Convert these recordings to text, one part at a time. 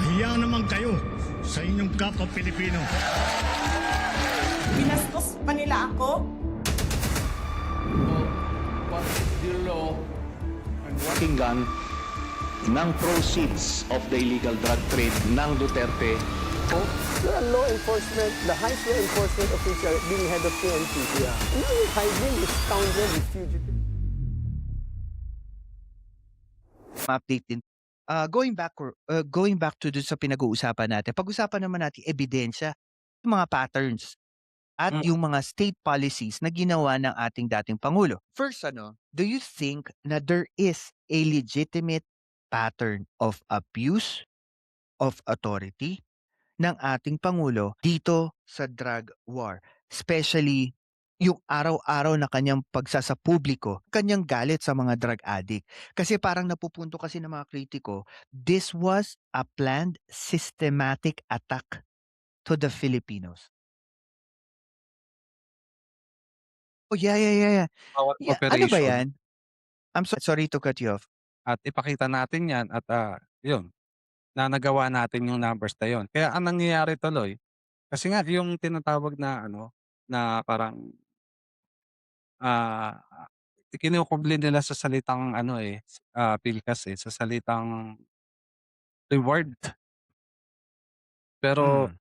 Mahiya naman kayo sa inyong kapwa Pilipino. Binastos pa nila ako. What is the law and what Pakinggan ng proceeds of the illegal drug trade ng Duterte. The law enforcement, the highest law enforcement official being head of PNP. Yeah. Now you're hiding this scoundrel, this fugitive. Ma-update din. Going back to dun sa pinag-uusapan natin. Pag-usapan naman natin ebidensya, yung mga patterns at yung mga state policies na ginawa ng ating dating Pangulo. First, do you think na there is a legitimate pattern of abuse of authority ng ating Pangulo dito sa drug war? Especially yung araw-araw na kanyang pagsasapubliko, kanyang galit sa mga drug addict. Kasi parang napupunto kasi ng mga kritiko, this was a planned systematic attack to the Filipinos. Oh, yeah. Bawat Yeah, ano ba operation yan? I'm sorry to cut you off. at ipakita natin 'yan at, yun, na nagawa natin yung numbers na yun. Kaya ang nangyayari tuloy, kasi nga yung tinatawag na ano, na parang, ah, kinukubli nila sa salitang ano, PhilCas, sa salitang reward. Pero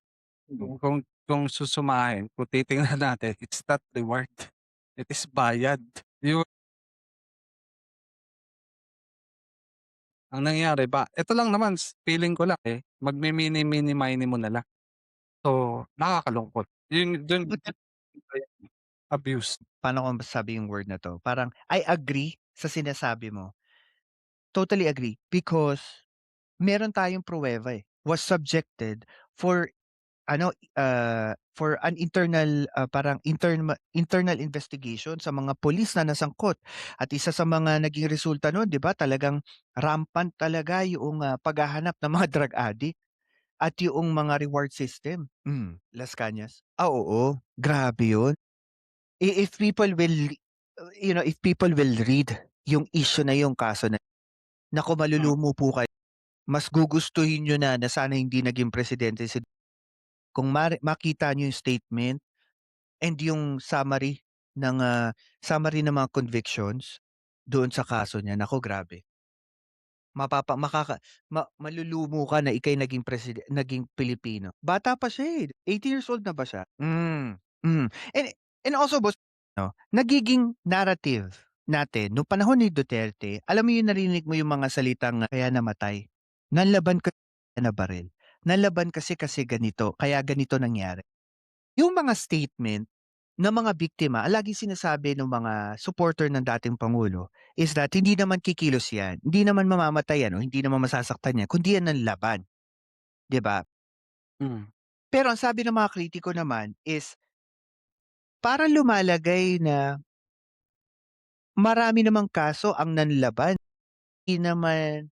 kung susumahin, kung titingnan natin, it's not reward, it is bayad. Yung ang nangyayari ba ito lang naman feeling ko lang, magmi-mini-mini-mini mo na lang. So, nakakalungkot. Yun dun abuse. Paano ko masasabi yung word na to? Parang, I agree sa sinasabi mo. Totally agree. Because, meron tayong pruweba was subjected for for an internal investigation sa mga pulis na nasangkot. At isa sa mga naging resulta noon, 'di ba, talagang rampant talaga yung paghahanap ng mga drug addict at yung mga reward system. Las Cañas. Oo, grabe 'yun. If people will if people will read yung issue na yung kaso na, naku, malulumo po kayo. Mas gugustuhin nyo na sana hindi naging presidente si kung makita niyo yung statement and yung summary ng mga convictions doon sa kaso niya, naku, grabe. Malulumo ka na ika'y naging Pilipino. Bata pa siya, 80 years old na ba siya? And also, boss, nagiging narrative natin nung panahon ni Duterte, alam mo yung narinig mo yung mga salitang kaya namatay. Nanlaban kasi na baril. Nanlaban kasi ganito, kaya ganito nangyari. Yung mga statement ng mga biktima, lagi sinasabi ng mga supporter ng dating Pangulo is that hindi naman kikilos yan, hindi naman mamamatay yan, o hindi naman masasaktan yan, kundi yan ng laban. 'Di ba? Pero ang sabi ng mga kritiko naman is, para lumalagay na marami namang kaso ang nanlaban, hindi naman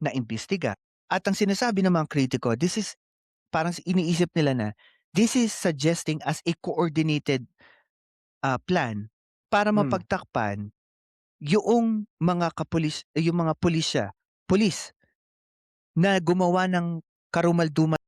naimbestiga. At ang sinasabi ng mga kritiko, this is, parang iniisip nila na, this is suggesting as a coordinated plan para mapagtakpan yung mga pulis na gumawa ng karumalduman